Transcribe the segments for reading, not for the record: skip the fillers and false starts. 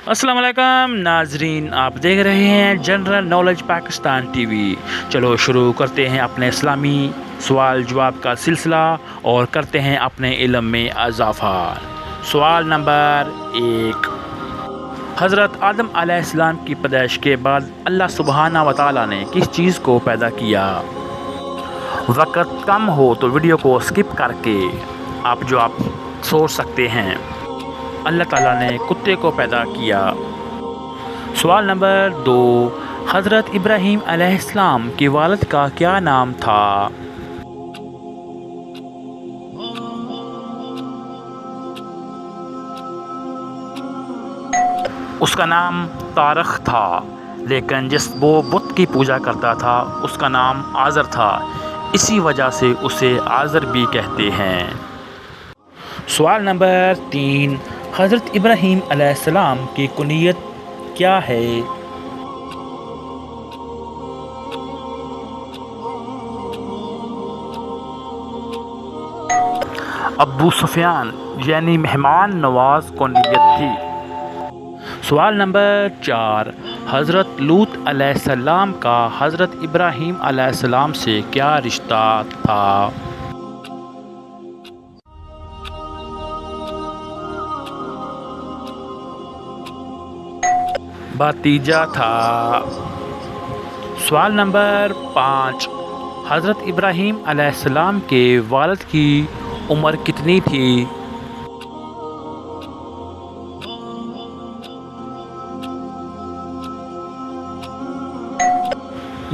السلام علیکم ناظرین، آپ دیکھ رہے ہیں general knowledge Pakistan T V. چلو شروع کرتے ہیں اپنے اسلامی سوال جواب کا سلسلہ اور کرتے ہیں اپنے علم میں اضافہ۔ سوال نمبر 1، حضرت آدم علیہ السلام کی پیدائش کے بعد اللہ سبحانہ و تعالیٰ نے کس چیز کو پیدا کیا؟ وقت کم ہو تو ویڈیو کو سکپ کر کے آپ سوچ سکتے ہیں۔ اللہ تعالیٰ نے کتے کو پیدا کیا۔ سوال نمبر 2، حضرت ابراہیم علیہ السلام کے والد کا کیا نام تھا؟ اس کا نام تارخ تھا، لیکن جس وہ بت کی پوجا کرتا تھا اس کا نام آزر تھا، اسی وجہ سے اسے آزر بھی کہتے ہیں۔ سوال نمبر 3، حضرت ابراہیم علیہ السلام کی کنیت کیا ہے؟ ابو سفیان، یعنی مہمان نواز کنیت تھی۔ سوال نمبر 4، حضرت لوط علیہ السلام کا حضرت ابراہیم علیہ السلام سے کیا رشتہ تھا؟ بھتیجا تھا۔ سوال نمبر 5، حضرت ابراہیم علیہ السلام کے والد کی عمر کتنی تھی؟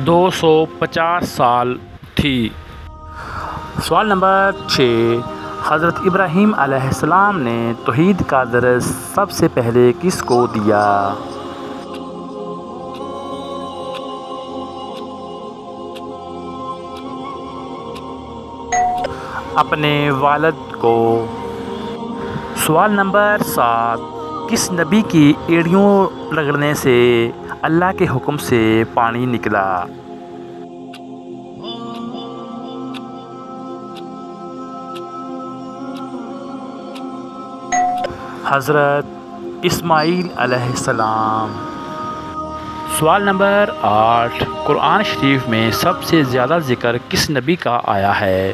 (250 سال تھی۔ سوال نمبر 6، حضرت ابراہیم علیہ السلام نے توحید کا درس سب سے پہلے کس کو دیا؟ اپنے والد کو۔ سوال نمبر 7، کس نبی کی ایڑیوں رگڑنے سے اللہ کے حکم سے پانی نکلا؟ حضرت اسماعیل علیہ السلام۔ سوال نمبر 8، قرآن شریف میں سب سے زیادہ ذکر کس نبی کا آیا ہے؟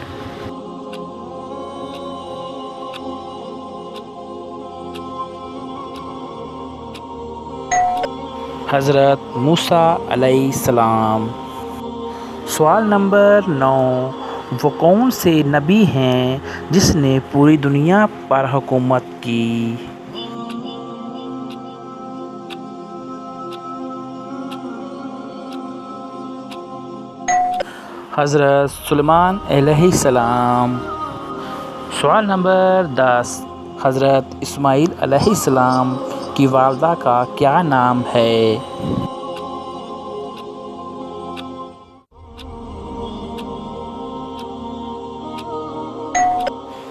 حضرت موسیٰ علیہ السلام۔ سوال نمبر 9، وہ کون سے نبی ہیں جس نے پوری دنیا پر حکومت کی؟ حضرت سلیمان علیہ السلام۔ سوال نمبر 10، حضرت اسماعیل علیہ السلام کی والدہ کا کیا نام ہے؟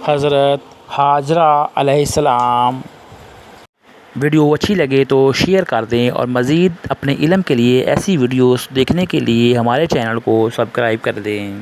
حضرت ہاجرہ علیہ السلام۔ ویڈیو اچھی لگے تو شیئر کر دیں اور مزید اپنے علم کے لیے ایسی ویڈیوز دیکھنے کے لیے ہمارے چینل کو سبسکرائب کر دیں۔